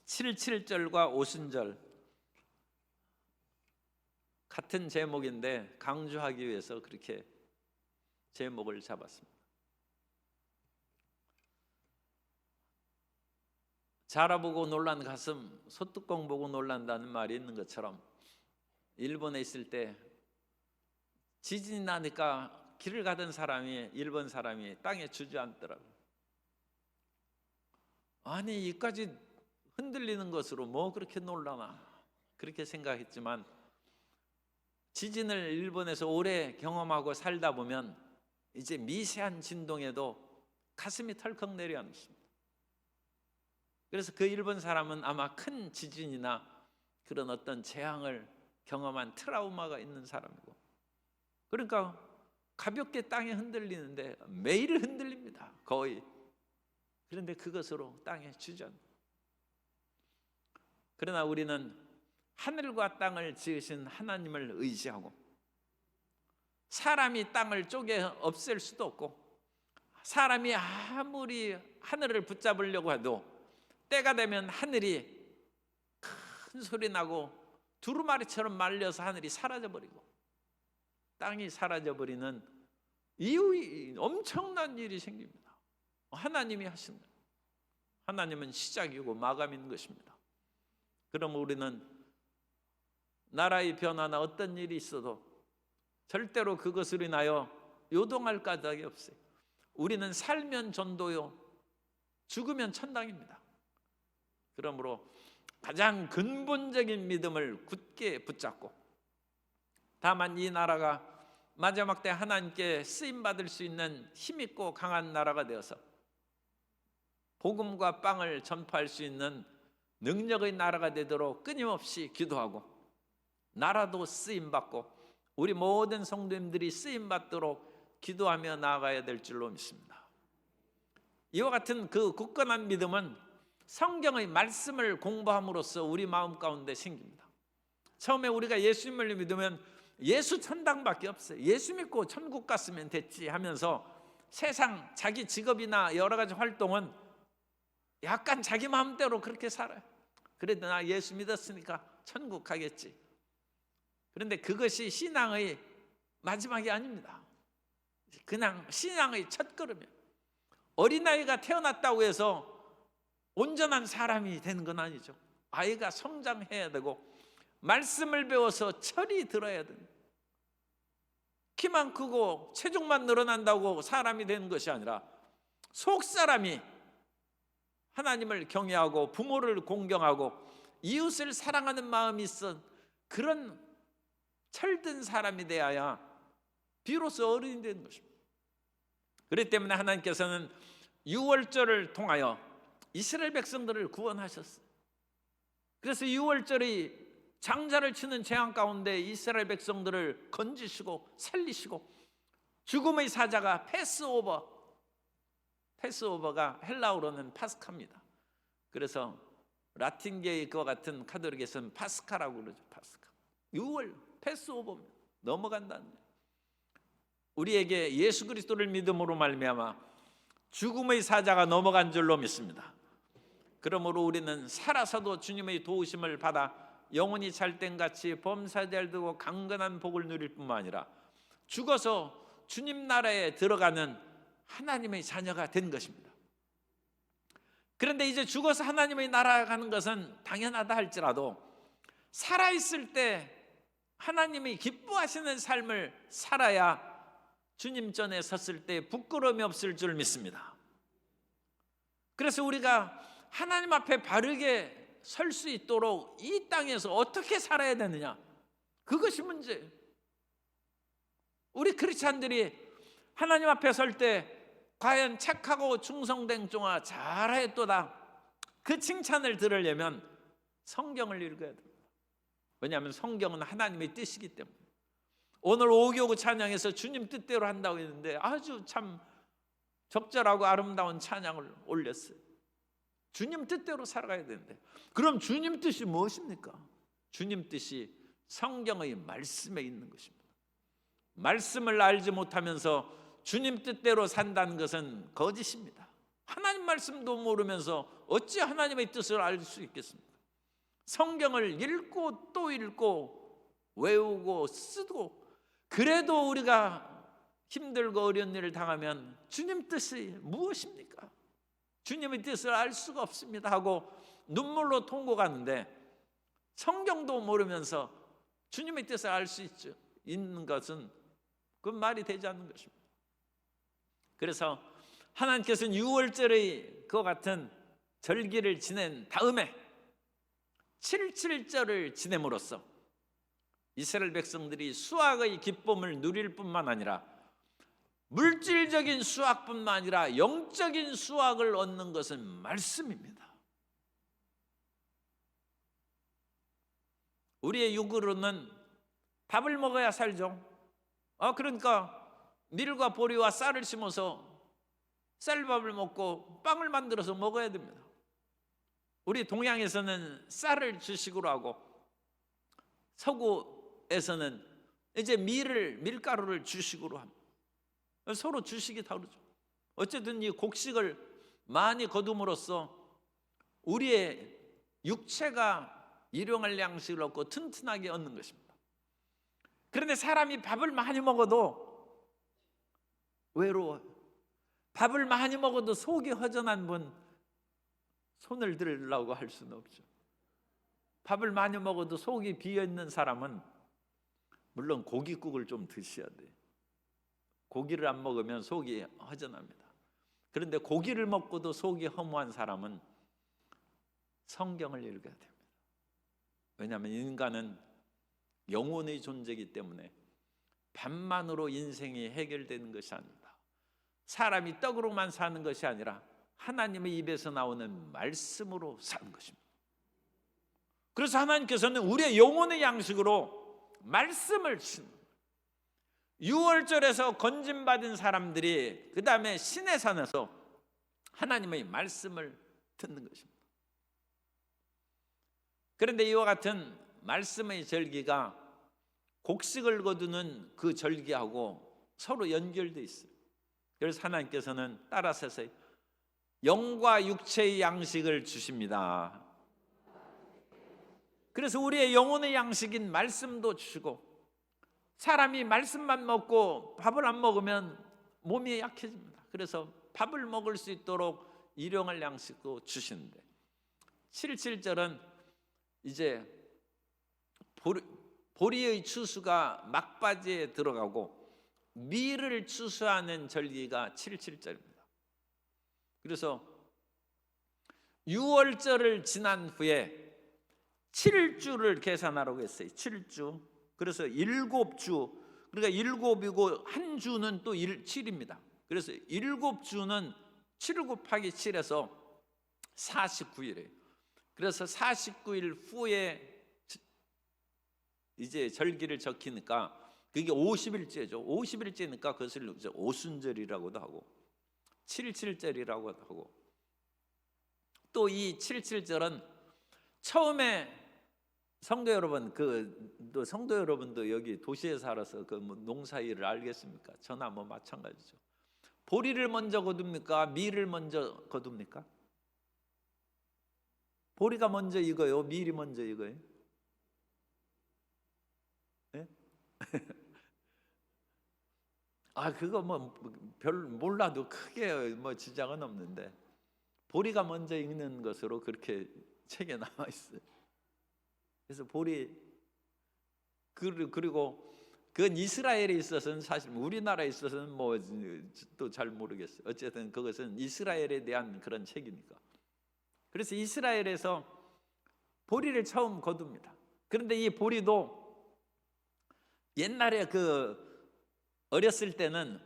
77절과 오순절 같은 제목인데 강조하기 위해서 그렇게 제목을 잡았습니다. 자라보고 놀란 가슴, 소뚜껑 보고 놀란다는 말이 있는 것처럼 일본에 있을 때 지진이 나니까 길을 가던 사람이, 일본 사람이 땅에 주저앉더라고요. 아니 이까지 흔들리는 것으로 뭐 그렇게 놀라나 그렇게 생각했지만, 지진을 일본에서 오래 경험하고 살다 보면 이제 미세한 진동에도 가슴이 털컥 내려앉습니다. 그래서 그 일본 사람은 아마 큰 지진이나 그런 어떤 재앙을 경험한 트라우마가 있는 사람이고, 그러니까 가볍게 땅에 흔들리는데 매일 흔들립니다, 거의. 그런데 그것으로 땅에 주저앉습니다. 그러나 우리는 하늘과 땅을 지으신 하나님을 의지하고, 사람이 땅을 쪼개 없앨 수도 없고, 사람이 아무리 하늘을 붙잡으려고 해도 때가 되면 하늘이 큰 소리 나고 두루마리처럼 말려서 하늘이 사라져버리고 땅이 사라져버리는 이후 엄청난 일이 생깁니다. 하나님이 하신다. 하나님은 시작이고 마감인 것입니다. 그럼 우리는 나라의 변화나 어떤 일이 있어도 절대로 그것으로 인하여 요동할 까닭이 없어요. 우리는 살면 전도요, 죽으면 천당입니다. 그러므로 가장 근본적인 믿음을 굳게 붙잡고, 다만 이 나라가 마지막 때 하나님께 쓰임받을 수 있는 힘있고 강한 나라가 되어서 복음과 빵을 전파할 수 있는 능력의 나라가 되도록 끊임없이 기도하고, 나라도 쓰임받고 우리 모든 성도님들이 쓰임받도록 기도하며 나아가야 될 줄로 믿습니다. 이와 같은 그 굳건한 믿음은 성경의 말씀을 공부함으로써 우리 마음 가운데 생깁니다. 처음에 우리가 예수님을 믿으면 예수 천당밖에 없어요. 예수 믿고 천국 갔으면 됐지 하면서 세상 자기 직업이나 여러 가지 활동은 약간 자기 마음대로 그렇게 살아요. 그래도 나 예수 믿었으니까 천국 가겠지. 그런데 그것이 신앙의 마지막이 아닙니다. 그냥 신앙의 첫걸음이에요. 어린아이가 태어났다고 해서 온전한 사람이 되는 건 아니죠. 아이가 성장해야 되고 말씀을 배워서 철이 들어야 됩니다. 키만 크고 체중만 늘어난다고 사람이 되는 것이 아니라 속사람이 하나님을 경외하고 부모를 공경하고 이웃을 사랑하는 마음이 있어 그런 철든 사람이 되어야 비로소 어른이 되는 것입니다. 그렇기 때문에 하나님께서는 유월절을 통하여 이스라엘 백성들을 구원하셨어요. 그래서 유월절이 장자를 치는 재앙 가운데 이스라엘 백성들을 건지시고 살리시고, 죽음의 사자가 패스오버가 헬라어로는 파스카입니다. 그래서 라틴계의 그와 같은 카톨릭에서는 파스카라고 그러죠. 파스카. 6월 패스오버입니다. 넘어간다는 거예요. 우리에게 예수 그리스도를 믿음으로 말미암아 죽음의 사자가 넘어간 줄로 믿습니다. 그러므로 우리는 살아서도 주님의 도우심을 받아 영원히 잘된같이 범사잘 되고 강건한 복을 누릴 뿐만 아니라 죽어서 주님 나라에 들어가는 하나님의 자녀가 된 것입니다. 그런데 이제 죽어서 하나님의 나라에 가는 것은 당연하다 할지라도 살아있을 때 하나님이 기뻐하시는 삶을 살아야 주님 전에 섰을 때 부끄러움이 없을 줄 믿습니다. 그래서 우리가 하나님 앞에 바르게 설 수 있도록 이 땅에서 어떻게 살아야 되느냐, 그것이 문제예요. 우리 크리스찬들이 하나님 앞에 설 때 과연 착하고 충성된 종아 잘하였도다, 그 칭찬을 들으려면 성경을 읽어야 됩니다. 왜냐하면 성경은 하나님의 뜻이기 때문에. 오늘 오교구 찬양에서 주님 뜻대로 한다고 했는데 아주 참 적절하고 아름다운 찬양을 올렸어요. 주님 뜻대로 살아가야 되는데, 그럼 주님 뜻이 무엇입니까? 주님 뜻이 성경의 말씀에 있는 것입니다. 말씀을 알지 못하면서 주님 뜻대로 산다는 것은 거짓입니다. 하나님 말씀도 모르면서 어찌 하나님의 뜻을 알 수 있겠습니까? 성경을 읽고 또 읽고 외우고 쓰고, 그래도 우리가 힘들고 어려운 일을 당하면 주님 뜻이 무엇입니까? 주님의 뜻을 알 수가 없습니다 하고 눈물로 통곡하는데, 성경도 모르면서 주님의 뜻을 알 수 있는 것은 그건 말이 되지 않는 것입니다. 그래서 하나님께서는 유월절의 그와 같은 절기를 지낸 다음에 77절을 지냄으로써 이스라엘 백성들이 수확의 기쁨을 누릴 뿐만 아니라 물질적인 수확뿐만 아니라 영적인 수확을 얻는 것은 말씀입니다. 우리의 육으로는 밥을 먹어야 살죠. 그러니까 밀과 보리와 쌀을 심어서 쌀밥을 먹고 빵을 만들어서 먹어야 됩니다. 우리 동양에서는 쌀을 주식으로 하고 서구에서는 이제 밀가루를 주식으로 합니다. 서로 주식이 다르죠. 어쨌든 이 곡식을 많이 거둠으로써 우리의 육체가 일용할 양식을 얻고 튼튼하게 얻는 것입니다. 그런데 사람이 밥을 많이 먹어도 외로워요. 밥을 많이 먹어도 속이 허전한 분 손을 들으려고 할 수는 없죠. 밥을 많이 먹어도 속이 비어있는 사람은 물론 고깃국을 좀 드셔야 돼요. 고기를 안 먹으면 속이 허전합니다. 그런데 고기를 먹고도 속이 허무한 사람은 성경을 읽어야 됩니다. 왜냐하면 인간은 영혼의 존재이기 때문에 밥만으로 인생이 해결되는 것이 아닙니다. 사람이 떡으로만 사는 것이 아니라 하나님의 입에서 나오는 말씀으로 사는 것입니다. 그래서 하나님께서는 우리의 영혼의 양식으로 말씀을 주십니다. 유월절에서 건짐받은 사람들이 그 다음에 시내산에서 하나님의 말씀을 듣는 것입니다. 그런데 이와 같은 말씀의 절기가 곡식을 거두는 그 절기하고 서로 연결되어 있어요. 그래서 하나님께서는 따라서서 영과 육체의 양식을 주십니다. 그래서 우리의 영혼의 양식인 말씀도 주시고, 사람이 말씀만 먹고 밥을 안 먹으면 몸이 약해집니다. 그래서 밥을 먹을 수 있도록 일용할 양식도 주시는데, 77절은 이제 보리의 추수가 막바지에 들어가고 밀을 추수하는 절기가 77절입니다. 그래서 6월절을 지난 후에 7주를 계산하라고 했어요. 7주. 그래서 7주. 그러니까 7이고 한 주는 또 7입니다. 그래서 7주는 7 곱하기 7에서 49일이에요. 그래서 49일 후에 이제 절기를 적히니까 그게 50일째죠. 50일째니까 그것을 오순절이라고도 하고 77절이라고도 하고, 또 이 77절은 처음에 성도 여러분, 또 성도 여러분도 여기 도시에 살아서 그 농사 일을 알겠습니까? 저나 마찬가지죠. 보리를 먼저 거둡니까? 밀을 먼저 거둡니까? 보리가 먼저 익어요? 밀이 먼저 익어요? 네? 그거 별 몰라도 크게 지장은 없는데, 보리가 먼저 익는 것으로 그렇게 책에 나와 있어요. 그래서 보리, 그리고 그건 이스라엘에 있어서는, 사실 우리나라에 있어서는 또 잘 모르겠어요. 어쨌든 그것은 이스라엘에 대한 그런 책이니까. 그래서 이스라엘에서 보리를 처음 거둡니다. 그런데 이 보리도 옛날에 어렸을 때는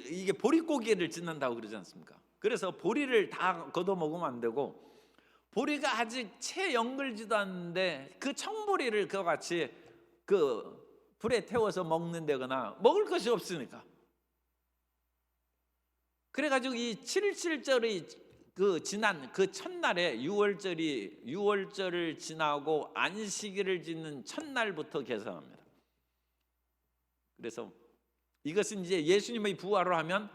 이게 보릿고개를 짓는다고 그러지 않습니까? 그래서 보리를 다 걷어 먹으면 안 되고, 보리가 아직 채 연글지도 않는데 그 청보리를 그와 같이 불에 태워서 먹는다거나 먹을 것이 없으니까, 그래가지고 이 77절의 지난 첫날에 6월절을 지나고 안식일을 짓는 첫날부터 계산합니다. 그래서 이것은 이제 예수님의 부활을 하면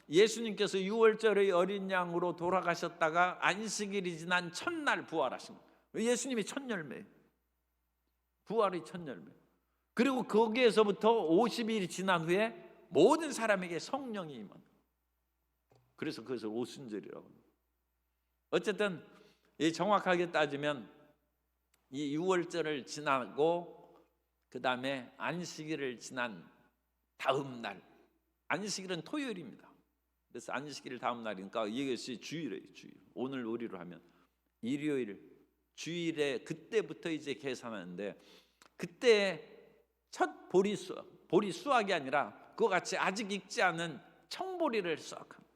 예수님께서 유월절의 어린 양으로 돌아가셨다가 안식일이 지난 첫날 부활하신 거예요. 예수님이 첫 열매예요. 부활의 첫 열매. 그리고 거기에서부터 50일이 지난 후에 모든 사람에게 성령이 임한 거예요. 그래서 그것을 오순절이라고 합니다. 어쨌든 정확하게 따지면 이 유월절을 지나고 그 다음에 안식일을 지난 다음 날, 안식일은 토요일입니다. 그래서 안식일 다음 날이니까 이것이 주일이에요. 주일. 오늘 우리로 하면 일요일, 주일에 그때부터 이제 계산하는데, 그때 첫 보리 수확, 보리 수확이 아니라 그와 같이 아직 익지 않은 청보리를 수확합니다.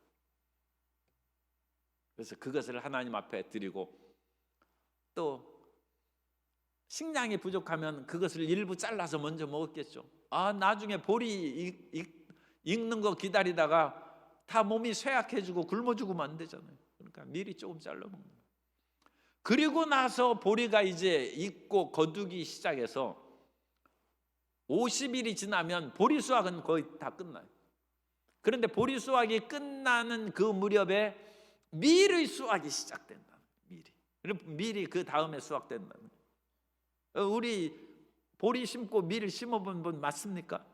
그래서 그것을 하나님 앞에 드리고, 또 식량이 부족하면 그것을 일부 잘라서 먼저 먹었겠죠. 나중에 보리 익는 거 기다리다가 다 몸이 쇠약해지고 굶어 죽으면 안 되잖아요. 그러니까 미리 조금 잘라 먹는 거예요. 그리고 나서 보리가 이제 익고 거두기 시작해서 50일이 지나면 보리 수확은 거의 다 끝나요. 그런데 보리 수확이 끝나는 그 무렵에 밀의 수확이 시작된다. 밀이 그 다음에 수확된다. 우리 보리 심고 밀을 심어본 분 맞습니까?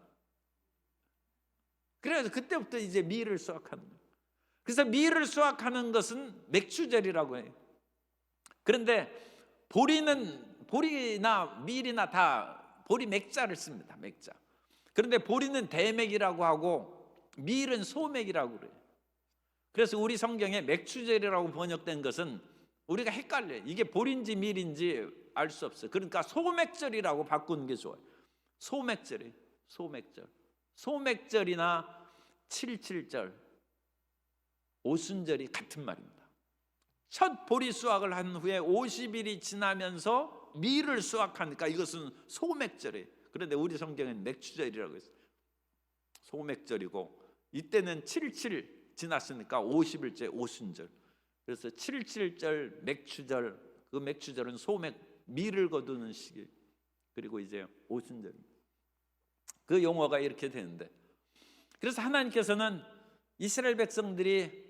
그래서 그때부터 이제 밀을 수확하는 거예요. 그래서 밀을 수확하는 것은 맥추절이라고 해요. 그런데 보리나 밀이나 다 보리 맥자를 씁니다. 맥자. 그런데 보리는 대맥이라고 하고 밀은 소맥이라고 그래요. 그래서 우리 성경에 맥추절이라고 번역된 것은 우리가 헷갈려요. 이게 보리인지 밀인지 알 수 없어요. 그러니까 소맥절이라고 바꾸는 게 좋아요. 소맥절이에요. 소맥절. 소맥절이나 77절, 오순절이 같은 말입니다. 첫 보리 수확을 한 후에 50일이 지나면서 밀을 수확하니까 이것은 소맥절이에요. 그런데 우리 성경에는 맥추절이라고 했어요. 소맥절이고, 이때는 77 지났으니까 50일째 오순절. 그래서 77절 맥추절, 그 맥추절은 소맥, 밀을 거두는 시기. 그리고 이제 오순절입니다. 그 용어가 이렇게 되는데, 그래서 하나님께서는 이스라엘 백성들이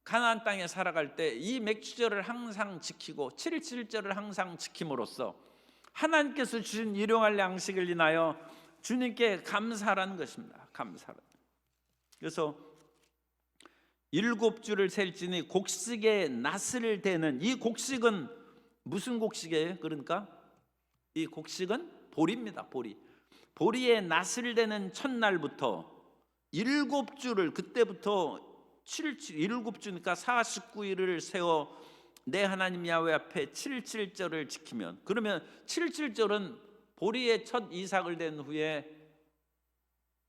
가나안 땅에 살아갈 때 이 맥추절을 항상 지키고 77절을 항상 지킴으로써 하나님께서 주신 일용할 양식을 인하여 주님께 감사라는 것입니다. 감사라. 그래서 7주를 셀지니 곡식의 낫을 대는, 이 곡식은 무슨 곡식이에요? 그러니까 이 곡식은 보리입니다. 보리의 낫을 대는 첫날부터 7주를, 그때부터 7주니까 49일을 세워 내 하나님 야훼 앞에 77절을 지키면, 그러면 77절은 보리의 첫 이삭을 댄 후에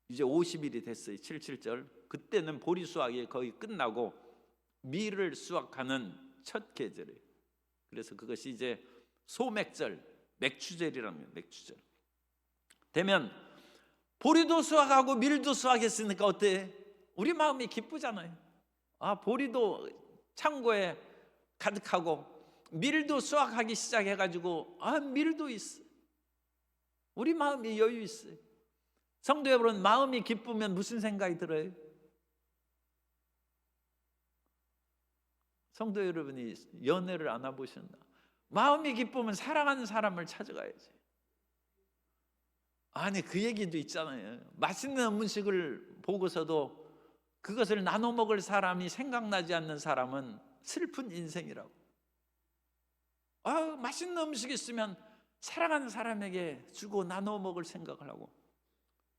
이제 50일이 됐어요. 77절. 그때는 보리 수확이 거의 끝나고 밀을 수확하는 첫 계절이에요. 그래서 그것이 이제 소맥절, 맥추절이라는 거예요. 맥추절 되면 보리도 수확하고 밀도 수확했으니까 어때? 우리 마음이 기쁘잖아요. 보리도 창고에 가득하고 밀도 수확하기 시작해가지고 밀도 있어. 우리 마음이 여유 있어요. 성도 여러분, 마음이 기쁘면 무슨 생각이 들어요? 성도 여러분이 연애를 안 해보셨나? 마음이 기쁘면 사랑하는 사람을 찾아가야지. 그 얘기도 있잖아요. 맛있는 음식을 보고서도 그것을 나눠 먹을 사람이 생각나지 않는 사람은 슬픈 인생이라고. 맛있는 음식 있으면 사랑하는 사람에게 주고 나눠 먹을 생각을 하고,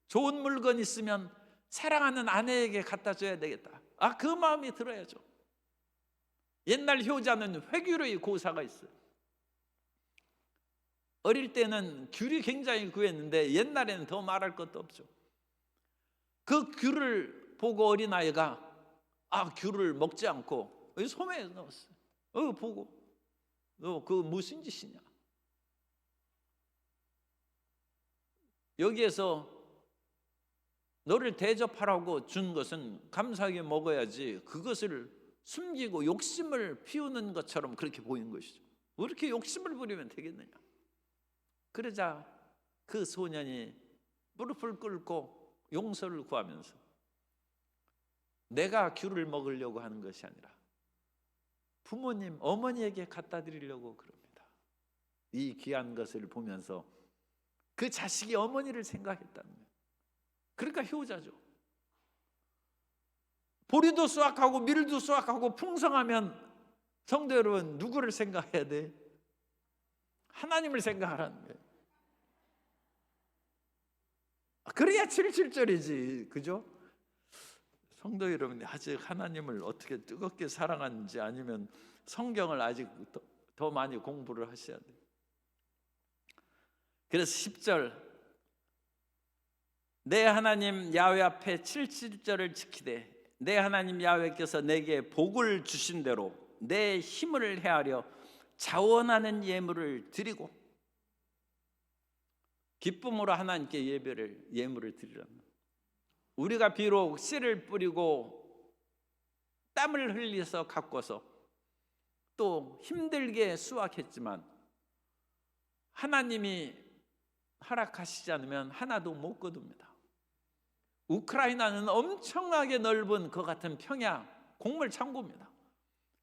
좋은 물건 있으면 사랑하는 아내에게 갖다 줘야 되겠다. 그 마음이 들어야죠. 옛날 효자는 회귤의 고사가 있어요. 어릴 때는 귤이 굉장히 구했는데 옛날에는 더 말할 것도 없죠. 그 귤을 보고 어린아이가 귤을 먹지 않고 소매에 넣었어요. 보고 너 그거 무슨 짓이냐. 여기에서 너를 대접하라고 준 것은 감사하게 먹어야지, 그것을 숨기고 욕심을 피우는 것처럼 그렇게 보이는 것이죠. 왜 이렇게 욕심을 부리면 되겠느냐. 그러자 그 소년이 무릎을 꿇고 용서를 구하면서 내가 귤을 먹으려고 하는 것이 아니라 부모님, 어머니에게 갖다 드리려고 그럽니다. 이 귀한 것을 보면서 그 자식이 어머니를 생각했다는 거예요. 그러니까 효자죠. 보리도 수확하고 밀도 수확하고 풍성하면 성도 여러분, 누구를 생각해야 돼? 하나님을 생각하라는 거예요. 그래야 77절이지, 그죠? 성도 여러분이 아직 하나님을 어떻게 뜨겁게 사랑하는지, 아니면 성경을 아직 더 많이 공부를 하셔야 돼요. 그래서 10절, 내 하나님 야훼 앞에 77절을 지키되 내 하나님 야훼께서 내게 복을 주신 대로 내 힘을 헤아려 자원하는 예물을 드리고, 기쁨으로 하나님께 예물을 드리랍니다. 우리가 비록 씨를 뿌리고 땀을 흘려서 가꿔서 또 힘들게 수확했지만 하나님이 허락하시지 않으면 하나도 못 거둡니다. 우크라이나는 엄청나게 넓은 그 같은 평야 곡물 창고입니다.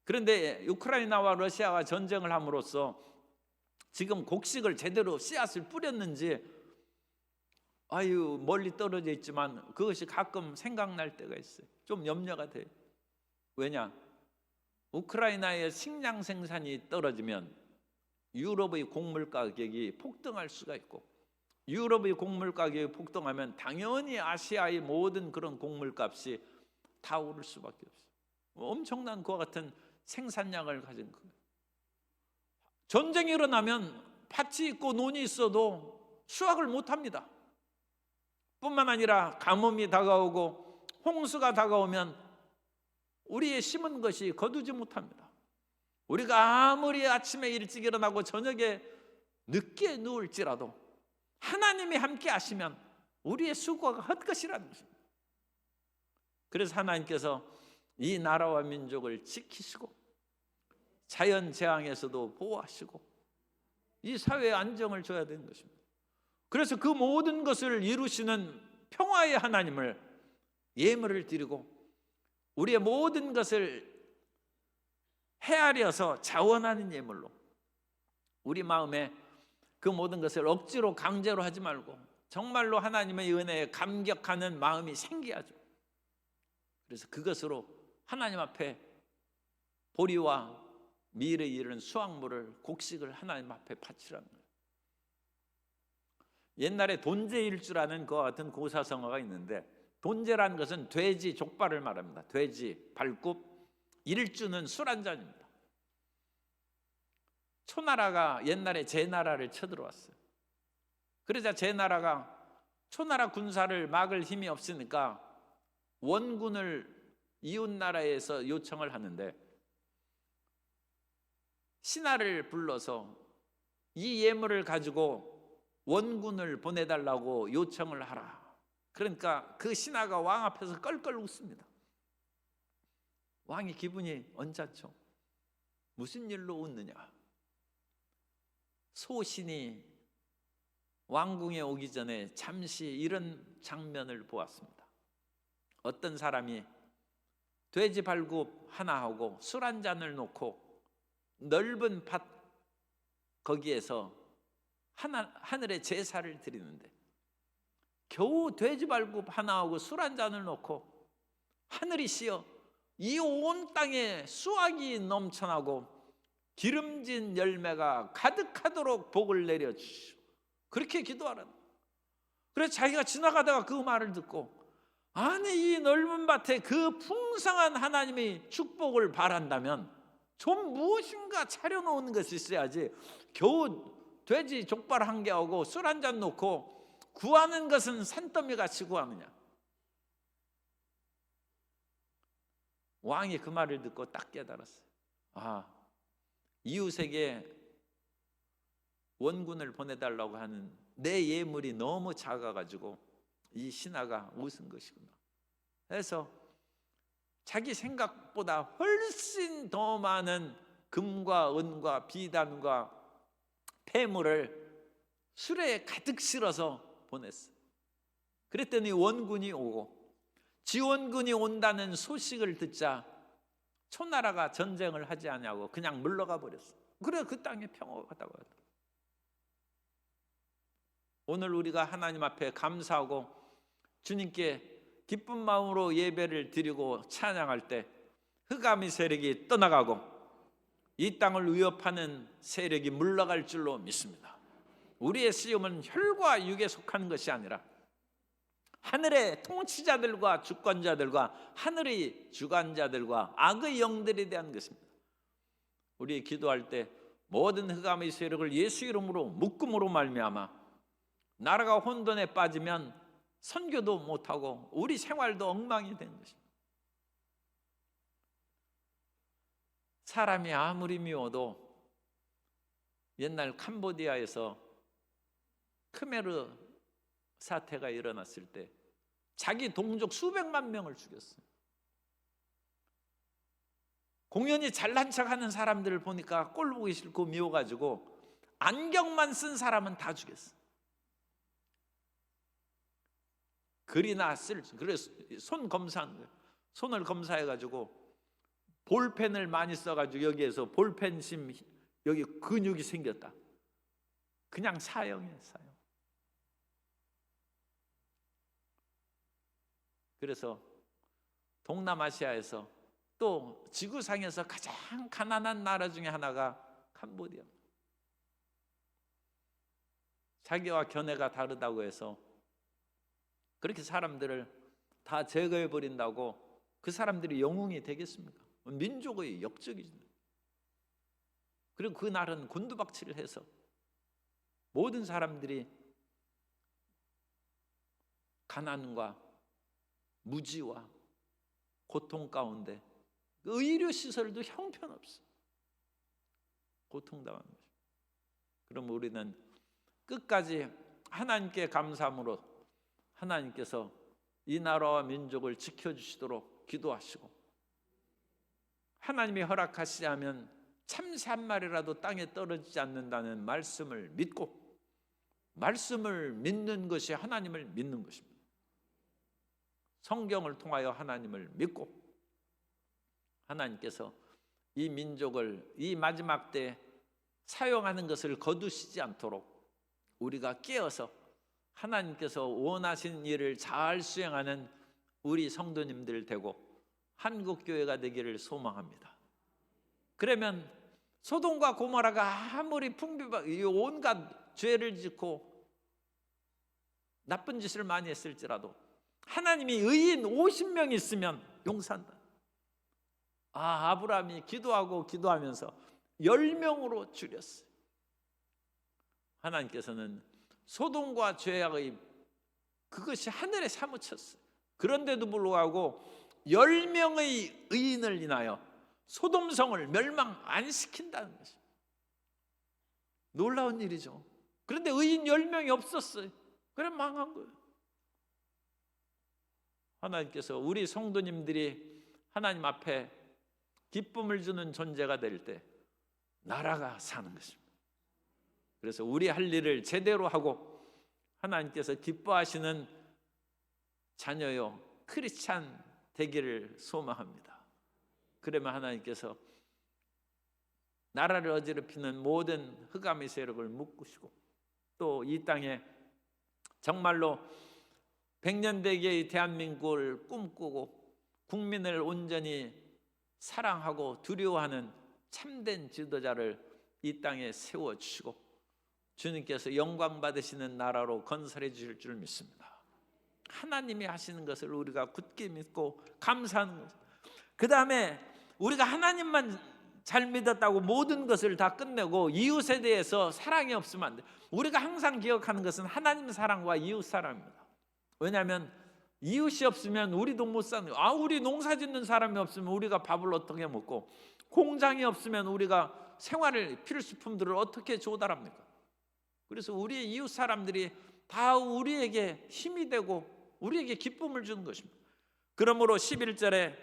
그런데 우크라이나와 러시아가 전쟁을 함으로써 지금 곡식을 제대로 씨앗을 뿌렸는지 멀리 떨어져 있지만 그것이 가끔 생각날 때가 있어요. 좀 염려가 돼요. 왜냐? 우크라이나의 식량 생산이 떨어지면 유럽의 곡물 가격이 폭등할 수가 있고, 유럽의 곡물 가격이 폭등하면 당연히 아시아의 모든 그런 곡물 값이 다 오를 수밖에 없어요. 엄청난 그와 같은 생산량을 가진 거예요. 전쟁이 일어나면 밭이 있고 논이 있어도 수확을 못합니다. 뿐만 아니라 가뭄이 다가오고 홍수가 다가오면 우리의 심은 것이 거두지 못합니다. 우리가 아무리 아침에 일찍 일어나고 저녁에 늦게 누울지라도 하나님이 함께 하시면 우리의 수고가 헛것이라는 것입니다. 그래서 하나님께서 이 나라와 민족을 지키시고 자연 재앙에서도 보호하시고 이 사회에 안정을 줘야 되는 것입니다. 그래서 그 모든 것을 이루시는 평화의 하나님을 예물을 드리고 우리의 모든 것을 헤아려서 자원하는 예물로, 우리 마음에 그 모든 것을 억지로 강제로 하지 말고 정말로 하나님의 은혜에 감격하는 마음이 생겨야죠. 그래서 그것으로 하나님 앞에 보리와 밀에 이르는 수확물을, 곡식을 하나님 앞에 바치라는 거예요. 옛날에 돈제일주라는 그와 같은 고사성어가 있는데, 돈제라는 것은 돼지 족발을 말합니다. 돼지, 발굽, 일주는 술 한 잔입니다. 초나라가 옛날에 제나라를 쳐들어왔어요. 그러자 제나라가 초나라 군사를 막을 힘이 없으니까 원군을 이웃나라에서 요청을 하는데, 신하를 불러서 이 예물을 가지고 원군을 보내달라고 요청을 하라. 그러니까 그 신하가 왕 앞에서 껄껄 웃습니다. 왕이 기분이 언짢죠. 무슨 일로 웃느냐? 소신이 왕궁에 오기 전에 잠시 이런 장면을 보았습니다. 어떤 사람이 돼지 발굽 하나하고 술 한 잔을 놓고 넓은 밭 거기에서 하늘에 제사를 드리는데, 겨우 돼지 발굽 하나하고 술 한 잔을 놓고 하늘이 시어 이 온 땅에 수확이 넘쳐나고 기름진 열매가 가득하도록 복을 내려주시오, 그렇게 기도하라는. 그래서 자기가 지나가다가 그 말을 듣고, 아니 이 넓은 밭에 그 풍성한 하나님의 축복을 바란다면 좀 무엇인가 차려놓은 것이 있어야지, 겨우 돼지 족발 한 개하고 술 한 잔 놓고 구하는 것은 산더미 같이 구하느냐. 왕이 그 말을 듣고 딱 깨달았어요. 이웃에게 원군을 보내달라고 하는 내 예물이 너무 작아가지고 이 신하가 웃은 것이구나. 그래서 자기 생각보다 훨씬 더 많은 금과 은과 비단과 폐물을 수레에 가득 실어서 보냈어요. 그랬더니 원군이 오고 지원군이 온다는 소식을 듣자 초나라가 전쟁을 하지 않냐고 그냥 물러가 버렸어. 그래 그 땅에 평화가 갔다고 하더라. 오늘 우리가 하나님 앞에 감사하고 주님께 기쁜 마음으로 예배를 드리고 찬양할 때 흑암의 세력이 떠나가고 이 땅을 위협하는 세력이 물러갈 줄로 믿습니다. 우리의 시험은 혈과 육에 속하는 것이 아니라 하늘의 통치자들과 주권자들과 하늘의 주관자들과 악의 영들에 대한 것입니다. 우리 기도할 때 모든 흑암의 세력을 예수 이름으로 묶음으로 말미암아 나라가 혼돈에 빠지면 선교도 못하고 우리 생활도 엉망이 되는 것입니다. 사람이 아무리 미워도 옛날 캄보디아에서 크메르 사태가 일어났을 때 자기 동족 수백만 명을 죽였어요. 공연히 잘난 척하는 사람들을 보니까 꼴 보기 싫고 미워가지고 안경만 쓴 사람은 다 죽였어요. 글이나 그래서 손 검사하는 거예요. 손을 검사해가지고 볼펜을 많이 써가지고 여기에서 볼펜심 여기 근육이 생겼다. 그냥 사형이에요, 사형. 그래서 동남아시아에서 또 지구상에서 가장 가난한 나라 중에 하나가 캄보디아. 자기와 견해가 다르다고 해서 그렇게 사람들을 다 제거해 버린다고 그 사람들이 영웅이 되겠습니까? 민족의 역적이죠. 그리고 그 날은 곤두박질을 해서 모든 사람들이 가난과 무지와 고통 가운데 의료 시설도 형편없어. 고통당하는 거죠. 그럼 우리는 끝까지 하나님께 감사함으로 하나님께서 이 나라와 민족을 지켜주시도록 기도하시고 하나님이 허락하시지 않으면 참새 한 마리라도 땅에 떨어지지 않는다는 말씀을 믿고 말씀을 믿는 것이 하나님을 믿는 것입니다. 성경을 통하여 하나님을 믿고 하나님께서 이 민족을 이 마지막 때 사용하는 것을 거두시지 않도록 우리가 깨어서 하나님께서 원하신 일을 잘 수행하는 우리 성도님들 되고 한국교회가 되기를 소망합니다. 그러면 소돔과 고모라가 아무리 온갖 죄를 짓고 나쁜 짓을 많이 했을지라도 하나님이 의인 50명 있으면 용서한다. 아브라함이 기도하면서 10명으로 줄였어요. 하나님께서는 소돔과 죄악의 그것이 하늘에 사무쳤어요. 그런데도 불구하고 10명의 의인을 인하여 소돔성을 멸망 안 시킨다는 것입니다. 놀라운 일이죠. 그런데 의인 10명이 없었어요. 그래 망한 거예요. 하나님께서 우리 성도님들이 하나님 앞에 기쁨을 주는 존재가 될 때 나라가 사는 것입니다. 그래서 우리 할 일을 제대로 하고 하나님께서 기뻐하시는 자녀요 크리스찬 되기를 소망합니다. 그러면 하나님께서 나라를 어지럽히는 모든 흑암의 세력을 묶으시고 또 이 땅에 정말로 백년대계의 대한민국을 꿈꾸고 국민을 온전히 사랑하고 두려워하는 참된 지도자를 이 땅에 세워주시고 주님께서 영광 받으시는 나라로 건설해 주실 줄 믿습니다. 하나님이 하시는 것을 우리가 굳게 믿고 감사하는 거죠. 그 다음에 우리가 하나님만 잘 믿었다고 모든 것을 다 끝내고 이웃에 대해서 사랑이 없으면 안 돼. 우리가 항상 기억하는 것은 하나님 사랑과 이웃 사랑입니다. 왜냐하면 이웃이 없으면 우리도 못 사는 거예요. 우리 농사 짓는 사람이 없으면 우리가 밥을 어떻게 먹고 공장이 없으면 우리가 생활을 필수품들을 어떻게 조달합니까? 그래서 우리의 이웃 사람들이 다 우리에게 힘이 되고 우리에게 기쁨을 주는 것입니다. 그러므로 11절에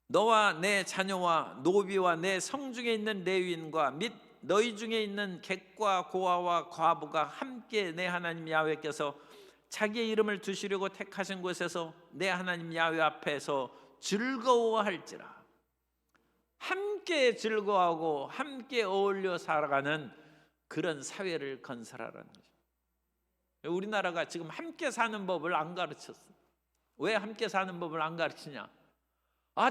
너와 내 자녀와 노비와 내 성중에 있는 레위인과 및 너희 중에 있는 객과 고아와 과부가 함께 내 하나님 야훼께서 자기의 이름을 두시려고 택하신 곳에서 내 하나님 야훼 앞에서 즐거워할지라. 함께 즐거워하고 함께 어울려 살아가는 그런 사회를 건설하라는 거죠. 우리나라가 지금 함께 사는 법을 안 가르쳤어. 왜 함께 사는 법을 안 가르치냐?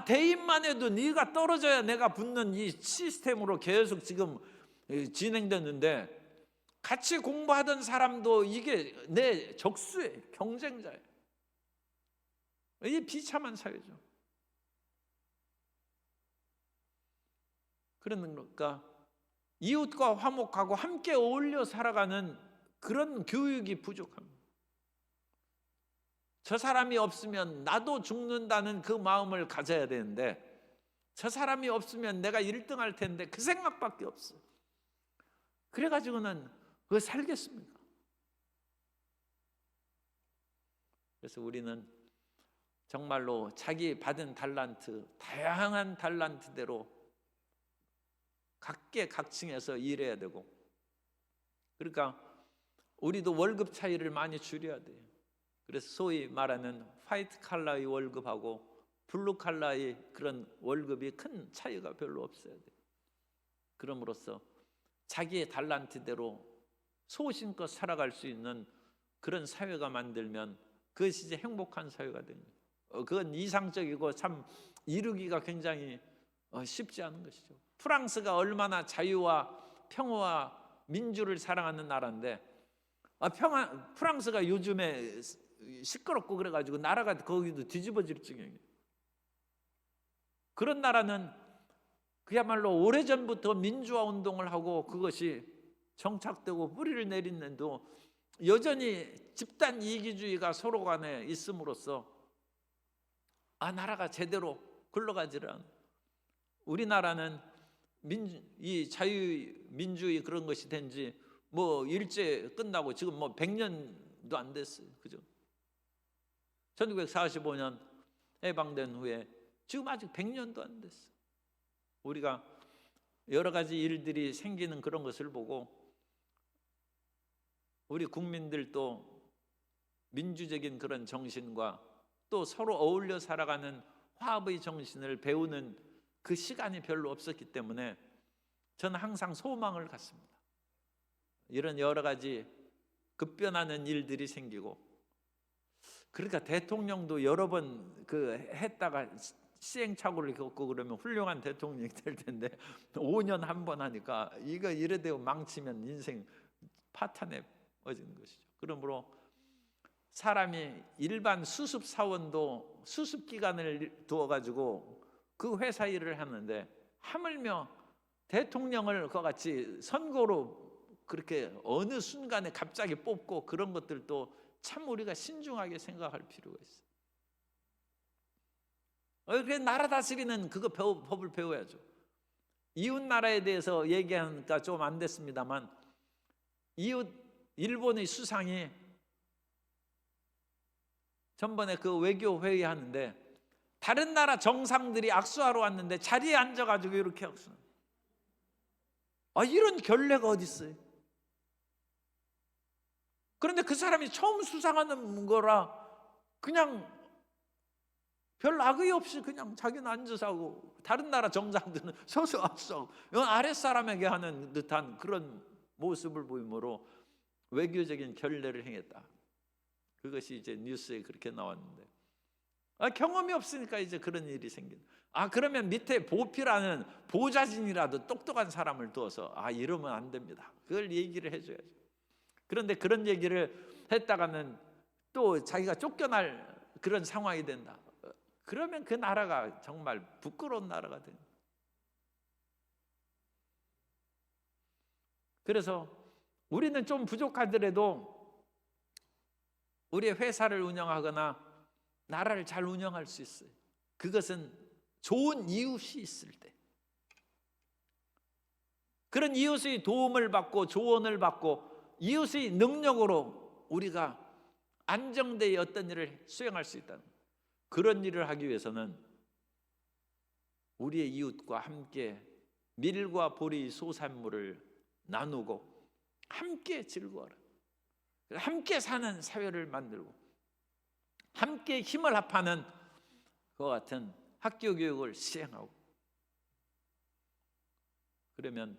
대입만 해도 네가 떨어져야 내가 붙는 이 시스템으로 계속 지금 진행됐는데, 같이 공부하던 사람도 이게 내 적수예요. 경쟁자예요. 이게 비참한 사회죠. 그러니까 이웃과 화목하고 함께 어울려 살아가는 그런 교육이 부족합니다. 저 사람이 없으면 나도 죽는다는 그 마음을 가져야 되는데, 저 사람이 없으면 내가 1등 할 텐데 그 생각밖에 없어. 그래가지고는 왜 살겠습니까? 그래서 우리는 정말로 자기 받은 달란트, 다양한 달란트대로 각계각층에서 일해야 되고, 그러니까 우리도 월급 차이를 많이 줄여야 돼요. 그래서 소위 말하는 화이트 칼라의 월급하고 블루 칼라의 그런 월급이 큰 차이가 별로 없어야 돼요. 그럼으로써 자기의 달란트대로 소신껏 살아갈 수 있는 그런 사회가 만들면 그것이 이제 행복한 사회가 됩니다. 그건 이상적이고 참 이루기가 굉장히 쉽지 않은 것이죠. 프랑스가 얼마나 자유와 평화와 민주를 사랑하는 나라인데, 프랑스가 요즘에 시끄럽고 그래가지고 나라가 거기도 뒤집어질 지경이에요. 그런 나라는 그야말로 오래전부터 민주화 운동을 하고 그것이 정착되고 뿌리를 내리는데도 여전히 집단 이기주의가 서로 간에 있음으로써 나라가 제대로 굴러가지를 않아요. 우리나라는 이 자유민주의 그런 것이 된 지 일제 끝나고 지금 100년도 안 됐어요. 그죠? 1945년 해방된 후에 지금 아직 100년도 안 됐어요. 우리가 여러 가지 일들이 생기는 그런 것을 보고 우리 국민들도 민주적인 그런 정신과 또 서로 어울려 살아가는 화합의 정신을 배우는 그 시간이 별로 없었기 때문에 저는 항상 소망을 갖습니다. 이런 여러 가지 급변하는 일들이 생기고, 그러니까 대통령도 여러 번 했다가 시행착오를 겪고 그러면 훌륭한 대통령이 될 텐데 5년 한 번 하니까 이거 이래되고 망치면 인생 파탄해지는 것이죠. 그러므로 사람이 일반 수습 사원도 수습 기간을 두어가지고 그 회사 일을 하는데, 하물며 대통령을 그와 같이 선거로 그렇게 어느 순간에 갑자기 뽑고 그런 것들도 참 우리가 신중하게 생각할 필요가 있어요. 그래서 나라 다스리는 법을 배워야죠. 이웃 나라에 대해서 얘기하니까 좀 안 됐습니다만, 일본의 수상이 전번에 그 외교 회의하는데 다른 나라 정상들이 악수하러 왔는데 자리에 앉아가지고 이렇게 악수. 이런 결례가 어디 있어요? 그런데 그 사람이 처음 수상하는 거라 그냥 별 악의 없이 그냥 자기는 앉아서 하고 다른 나라 정상들은 서서 악수하고, 이건 아랫사람에게 하는 듯한 그런 모습을 보이므로 외교적인 결례를 행했다. 그것이 이제 뉴스에 그렇게 나왔는데, 경험이 없으니까 이제 그런 일이 생긴다. 그러면 밑에 보필하는 보좌진이라도 똑똑한 사람을 두어서 이러면 안 됩니다. 그걸 얘기를 해줘야죠. 그런데 그런 얘기를 했다가는 또 자기가 쫓겨날 그런 상황이 된다. 그러면 그 나라가 정말 부끄러운 나라가 됩니다. 그래서 우리는 좀 부족하더라도 우리의 회사를 운영하거나 나라를 잘 운영할 수 있어요. 그것은 좋은 이웃이 있을 때, 그런 이웃의 도움을 받고 조언을 받고 이웃의 능력으로 우리가 안정되어 어떤 일을 수행할 수 있다는, 그런 일을 하기 위해서는 우리의 이웃과 함께 밀과 보리 소산물을 나누고 함께 즐거워라. 함께 사는 사회를 만들고 함께 힘을 합하는 그와 같은 학교 교육을 시행하고, 그러면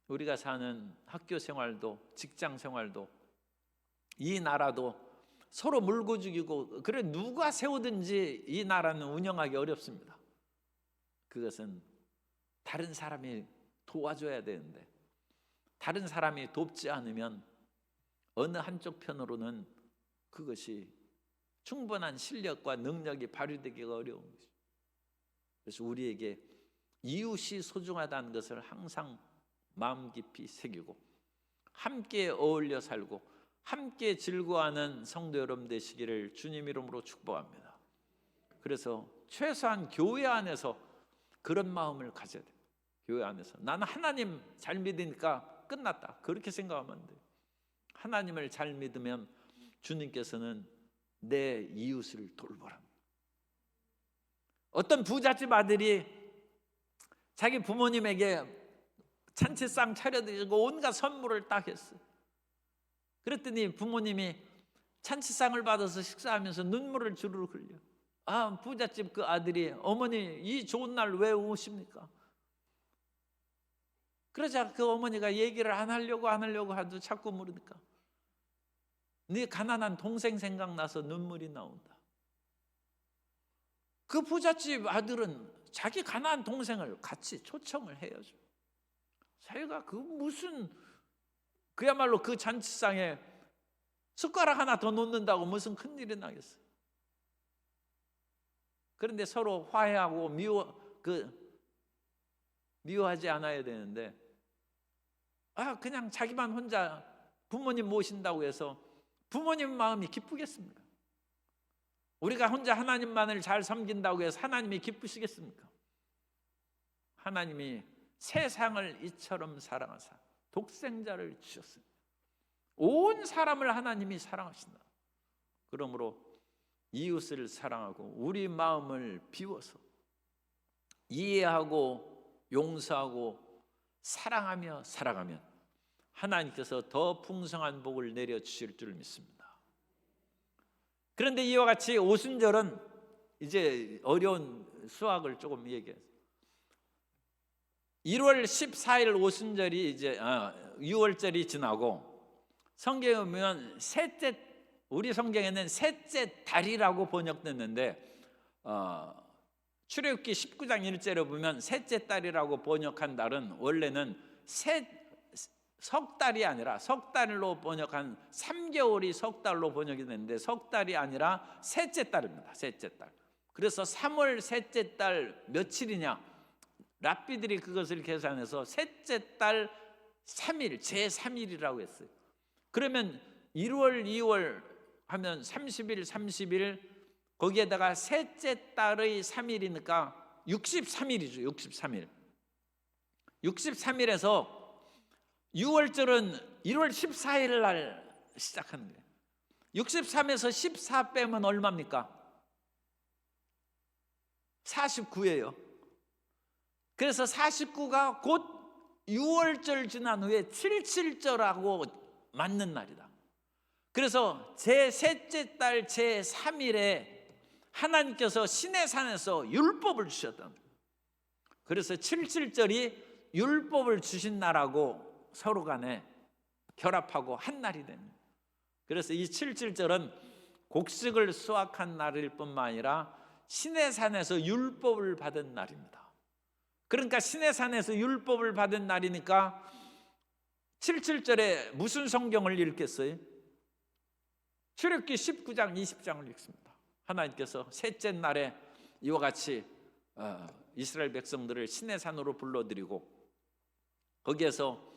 우리가 사는 학교 생활도 직장 생활도 이 나라도 서로 물고 죽이고, 그래 누가 세우든지 이 나라는 운영하기 어렵습니다. 그것은 다른 사람이 도와줘야 되는데 다른 사람이 돕지 않으면 어느 한쪽 편으로는 그것이 충분한 실력과 능력이 발휘되기가 어려운 것이죠. 그래서 우리에게 이웃이 소중하다는 것을 항상 마음 깊이 새기고 함께 어울려 살고 함께 즐거워하는 성도 여러분 되시기를 주님 이름으로 축복합니다. 그래서 최소한 교회 안에서 그런 마음을 가져야 돼요. 교회 안에서 나는 하나님 잘 믿으니까 끝났다, 그렇게 생각하면 안 돼요. 하나님을 잘 믿으면 주님께서는 내 이웃을 돌보라. 어떤 부잣집 아들이 자기 부모님에게 잔치상 차려드리고 온갖 선물을 딱 했어요. 그랬더니 부모님이 잔치상을 받아서 식사하면서 눈물을 주르륵 흘려. 아, 부잣집 그 아들이, 어머니 이 좋은 날 왜 오십니까? 그러자 그 어머니가 얘기를 안 하려고 하도 자꾸 물으니까 네 가난한 동생 생각나서 눈물이 나온다. 그 부잣집 아들은 자기 가난한 동생을 같이 초청을 해야죠. 자기가 그 무슨, 그야말로 그 잔치상에 숟가락 하나 더 놓는다고 무슨 큰일이 나겠어요. 그런데 서로 화해하고 미워하지 않아야 되는데, 그냥 자기만 혼자 부모님 모신다고 해서 부모님 마음이 기쁘겠습니까? 우리가 혼자 하나님만을 잘 섬긴다고 해서 하나님이 기쁘시겠습니까? 하나님이 세상을 이처럼 사랑하사 독생자를 주셨습니다. 온 사람을 하나님이 사랑하신다. 그러므로 이웃을 사랑하고 우리 마음을 비워서 이해하고 용서하고 사랑하며 살아가면 하나님께서 더 풍성한 복을 내려주실 줄 믿습니다. 그런데 이와 같이 오순절은 이제 어려운 수학을 조금 얘기해요. 1월 14일 오순절이 이제 6월절이 지나고 성경에 보면 우리 성경에는 셋째 달이라고 번역됐는데 출애굽기 19장 1절에 보면 셋째 달이라고 번역한 달은 원래는 석 달이 아니라, 석 달로 번역한 3개월이 석 달로 번역이 됐는데 석 달이 아니라 셋째 달입니다. 셋째 달. 그래서 3월 셋째 달 며칠이냐, 랍비들이 그것을 계산해서 셋째 달 3일, 제3일이라고 했어요. 그러면 1월, 2월 하면 30일, 거기에다가 셋째 달의 3일이니까 63일이죠. 63일. 63일에서 6월절은 1월 14일 날 시작하는 거예요. 63에서 14 빼면 얼마입니까? 49예요. 그래서 49가 곧 6월절 지난 후에 77절하고 맞는 날이다. 그래서 제3째 달 제3일에 하나님께서 시내산에서 율법을 주셨다. 그래서 77절이 율법을 주신 날하고 서로 간에 결합하고 한 날이 됩니다. 그래서 이 77절은 곡식을 수확한 날일 뿐만 아니라 시내산에서 율법을 받은 날입니다. 그러니까 시내산에서 율법을 받은 날이니까 77절에 무슨 성경을 읽겠어요? 출애굽기 19장 20장을 읽습니다. 하나님께서 셋째 날에 이와 같이 이스라엘 백성들을 시내산으로 불러들이고, 거기에서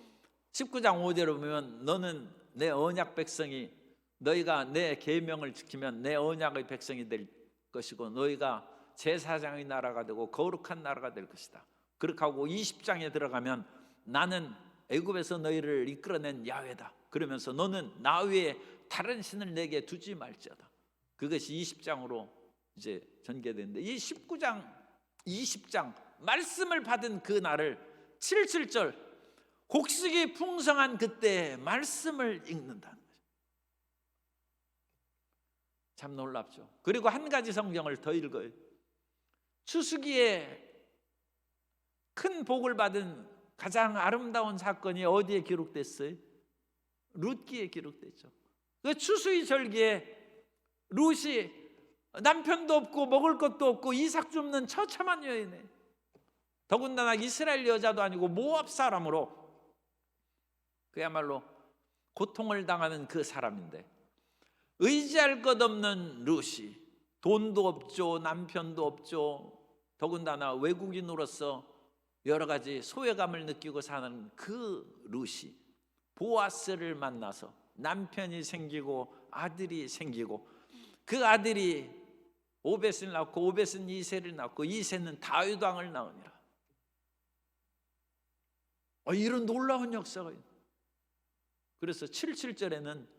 19장 5절을 보면 너는 내 언약 백성이, 너희가 내 계명을 지키면 내 언약의 백성이 될 것이고 너희가 제사장의 나라가 되고 거룩한 나라가 될 것이다. 그렇게 하고 20장에 들어가면 나는 애굽에서 너희를 이끌어낸 야훼다. 그러면서 너는 나 외에 다른 신을 내게 두지 말지어다. 그것이 20장으로 이제 전개되는데, 이 19장 20장 말씀을 받은 그 날을 77절 곡식이 풍성한 그때 말씀을 읽는다는 거죠. 참 놀랍죠. 그리고 한 가지 성경을 더 읽어요. 추수기에 큰 복을 받은 가장 아름다운 사건이 어디에 기록됐어요? 룻기에 기록됐죠. 그 추수의 절기에 룻이 남편도 없고 먹을 것도 없고 이삭 줍는 처참한 여인에, 더군다나 이스라엘 여자도 아니고 모압 사람으로 그야말로 고통을 당하는 그 사람인데, 의지할 것 없는 룻이 돈도 없죠, 남편도 없죠, 더군다나 외국인으로서 여러 가지 소외감을 느끼고 사는 그 룻이 보아스를 만나서 남편이 생기고 아들이 생기고, 그 아들이 오벳을 낳고 오벳은 이새를 낳고 이새는 다윗 왕을 낳으니라. 이런 놀라운 역사가 있는. 그래서 77절에는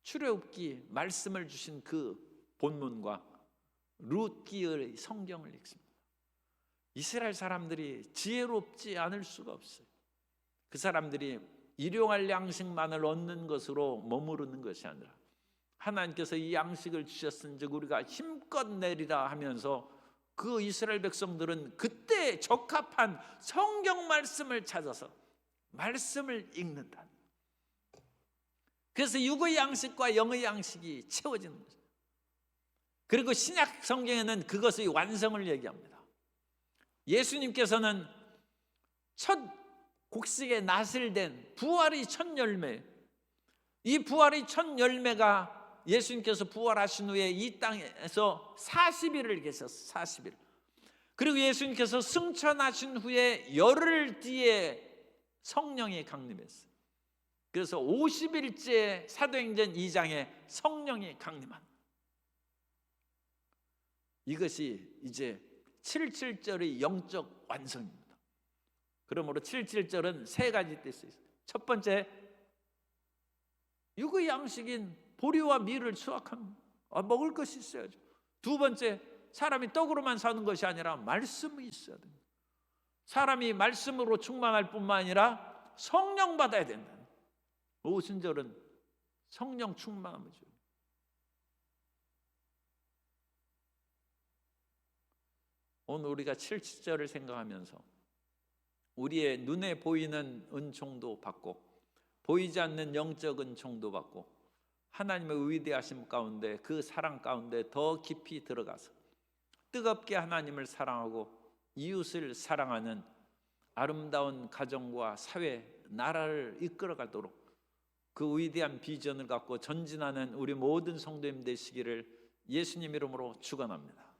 출애굽기 말씀을 주신 그 본문과 룻기의 성경을 읽습니다. 이스라엘 사람들이 지혜롭지 않을 수가 없어요. 그 사람들이 일용할 양식만을 얻는 것으로 머무르는 것이 아니라 하나님께서 이 양식을 주셨은즉 우리가 힘껏 내리라 하면서 그 이스라엘 백성들은 그때 적합한 성경 말씀을 찾아서 말씀을 읽는다. 그래서 육의 양식과 영의 양식이 채워지는 거죠. 그리고 신약 성경에는 그것의 완성을 얘기합니다. 예수님께서는 첫 곡식에 낫을 댄 부활의 첫 열매, 이 부활의 첫 열매가 예수님께서 부활하신 후에 이 땅에서 40일을 계셨어요. 40일. 그리고 예수님께서 승천하신 후에 열흘 뒤에 성령이 강림했어요. 그래서 50일째 사도행전 2장에 성령이 강림한, 이것이 이제 77절의 영적 완성입니다. 그러므로 77절은 세 가지 뜻이 있어요. 첫 번째, 육의 양식인 보리와 밀을 수확하는, 먹을 것이 있어야죠. 두 번째, 사람이 떡으로만 사는 것이 아니라 말씀이 있어야 됩니다. 사람이 말씀으로 충만할 뿐만 아니라 성령 받아야 된다. 오순절은 성령 충만함이죠. 오늘 우리가 77절을 생각하면서 우리의 눈에 보이는 은총도 받고 보이지 않는 영적 은총도 받고 하나님의 위대하심 가운데, 그 사랑 가운데 더 깊이 들어가서 뜨겁게 하나님을 사랑하고 이웃을 사랑하는 아름다운 가정과 사회, 나라를 이끌어가도록 그 위대한 비전을 갖고 전진하는 우리 모든 성도님 되시기를 예수님 이름으로 축원합니다.